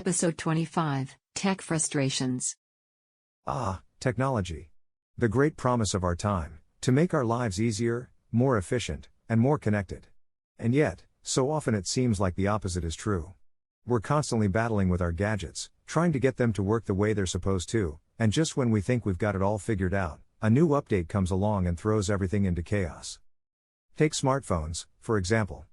Episode 25, Tech Frustrations. Technology. The great promise of our time, to make our lives easier, more efficient, and more connected. And yet, so often it seems like the opposite is true. We're constantly battling with our gadgets, trying to get them to work the way they're supposed to, and just when we think we've got it all figured out, a new update comes along and throws everything into chaos. Take smartphones, for example.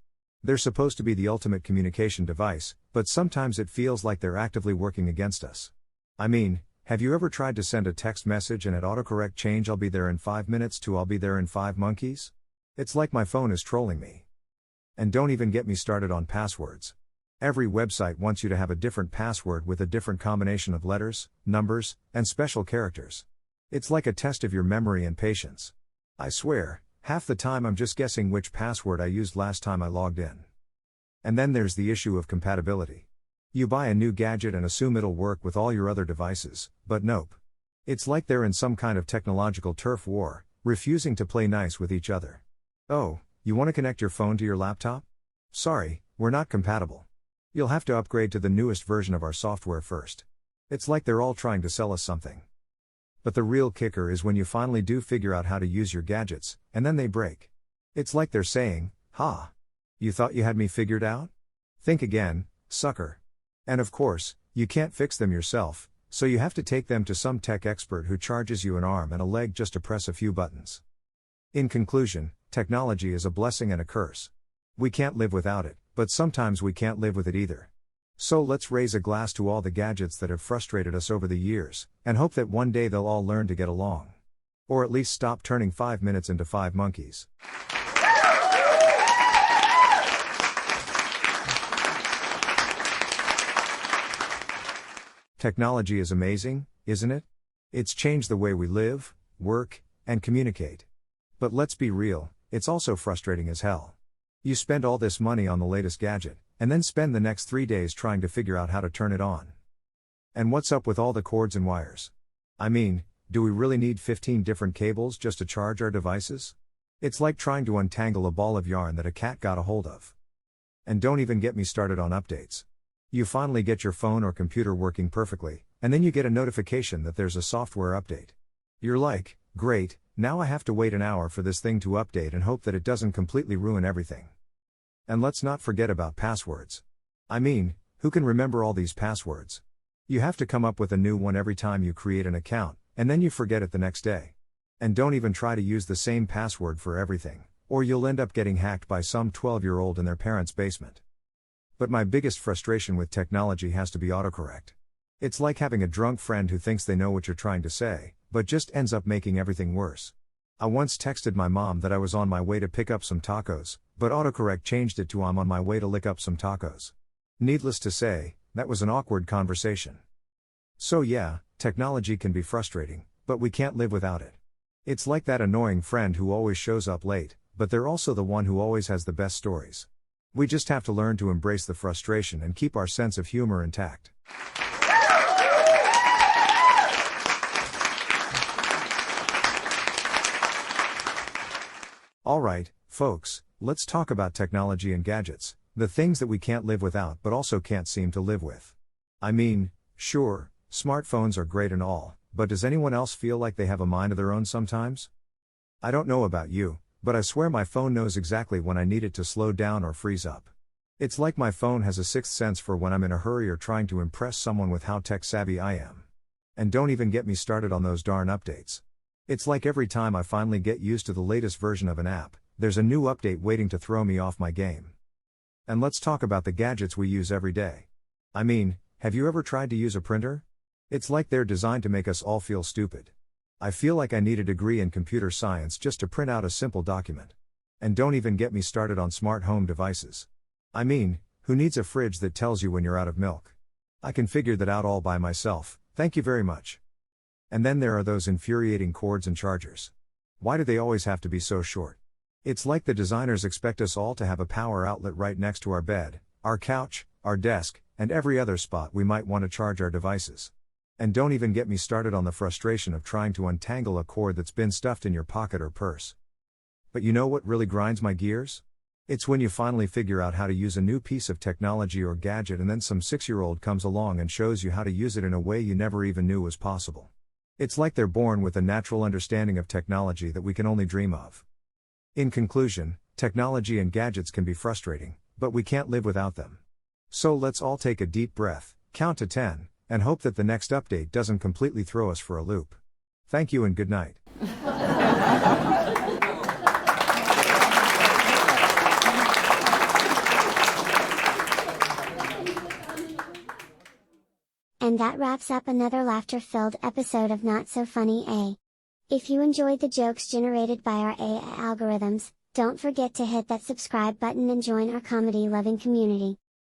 They're supposed to be the ultimate communication device, but sometimes it feels like they're actively working against us. I mean, have you ever tried to send a text message and it autocorrect change "I'll be there in 5 minutes" to "I'll be there in 5 monkeys"? It's like my phone is trolling me. And don't even get me started on passwords. Every website wants you to have a different password with a different combination of letters, numbers, and special characters. It's like a test of your memory and patience. I swear, half the time I'm just guessing which password I used last time I logged in. And then there's the issue of compatibility. You buy a new gadget and assume it'll work with all your other devices, but nope. It's like they're in some kind of technological turf war, refusing to play nice with each other. Oh, you want to connect your phone to your laptop? Sorry, we're not compatible. You'll have to upgrade to the newest version of our software first. It's like they're all trying to sell us something. But the real kicker is when you finally do figure out how to use your gadgets, and then they break. It's like they're saying, "Ha! You thought you had me figured out? Think again, sucker." And of course, you can't fix them yourself, so you have to take them to some tech expert who charges you an arm and a leg just to press a few buttons. In conclusion, technology is a blessing and a curse. We can't live without it, but sometimes we can't live with it either. So let's raise a glass to all the gadgets that have frustrated us over the years, and hope that one day they'll all learn to get along. Or at least stop turning 5 minutes into 5 monkeys. Technology is amazing, isn't it? It's changed the way we live, work, and communicate. But let's be real, it's also frustrating as hell. You spend all this money on the latest gadget, and then spend the next 3 days trying to figure out how to turn it on. And what's up with all the cords and wires? I mean, do we really need 15 different cables just to charge our devices? It's like trying to untangle a ball of yarn that a cat got a hold of. And don't even get me started on updates. You finally get your phone or computer working perfectly, and then you get a notification that there's a software update. You're like, great, now I have to wait an hour for this thing to update and hope that it doesn't completely ruin everything. And let's not forget about passwords. I mean, who can remember all these passwords? You have to come up with a new one every time you create an account, and then you forget it the next day. And don't even try to use the same password for everything, or you'll end up getting hacked by some 12-year-old in their parents' basement. But my biggest frustration with technology has to be autocorrect. It's like having a drunk friend who thinks they know what you're trying to say, but just ends up making everything worse. I once texted my mom that I was on my way to pick up some tacos, but autocorrect changed it to "I'm on my way to lick up some tacos." Needless to say, that was an awkward conversation. So yeah, technology can be frustrating, but we can't live without it. It's like that annoying friend who always shows up late, but they're also the one who always has the best stories. We just have to learn to embrace the frustration and keep our sense of humor intact. Alright, folks, let's talk about technology and gadgets, the things that we can't live without but also can't seem to live with. I mean, sure, smartphones are great and all, but does anyone else feel like they have a mind of their own sometimes? I don't know about you, but I swear my phone knows exactly when I need it to slow down or freeze up. It's like my phone has a sixth sense for when I'm in a hurry or trying to impress someone with how tech-savvy I am. And don't even get me started on those darn updates. It's like every time I finally get used to the latest version of an app, there's a new update waiting to throw me off my game. And let's talk about the gadgets we use every day. I mean, have you ever tried to use a printer? It's like they're designed to make us all feel stupid. I feel like I need a degree in computer science just to print out a simple document. And don't even get me started on smart home devices. I mean, who needs a fridge that tells you when you're out of milk? I can figure that out all by myself, thank you very much. And then there are those infuriating cords and chargers. Why do they always have to be so short? It's like the designers expect us all to have a power outlet right next to our bed, our couch, our desk, and every other spot we might want to charge our devices. And don't even get me started on the frustration of trying to untangle a cord that's been stuffed in your pocket or purse. But you know what really grinds my gears? It's when you finally figure out how to use a new piece of technology or gadget and then some 6-year-old comes along and shows you how to use it in a way you never even knew was possible. It's like they're born with a natural understanding of technology that we can only dream of. In conclusion, technology and gadgets can be frustrating, but we can't live without them. So let's all take a deep breath, count to 10, and hope that the next update doesn't completely throw us for a loop. Thank you and good night. And that wraps up another laughter-filled episode of Not So Funny A. If you enjoyed the jokes generated by our AI algorithms, don't forget to hit that subscribe button and join our comedy-loving community.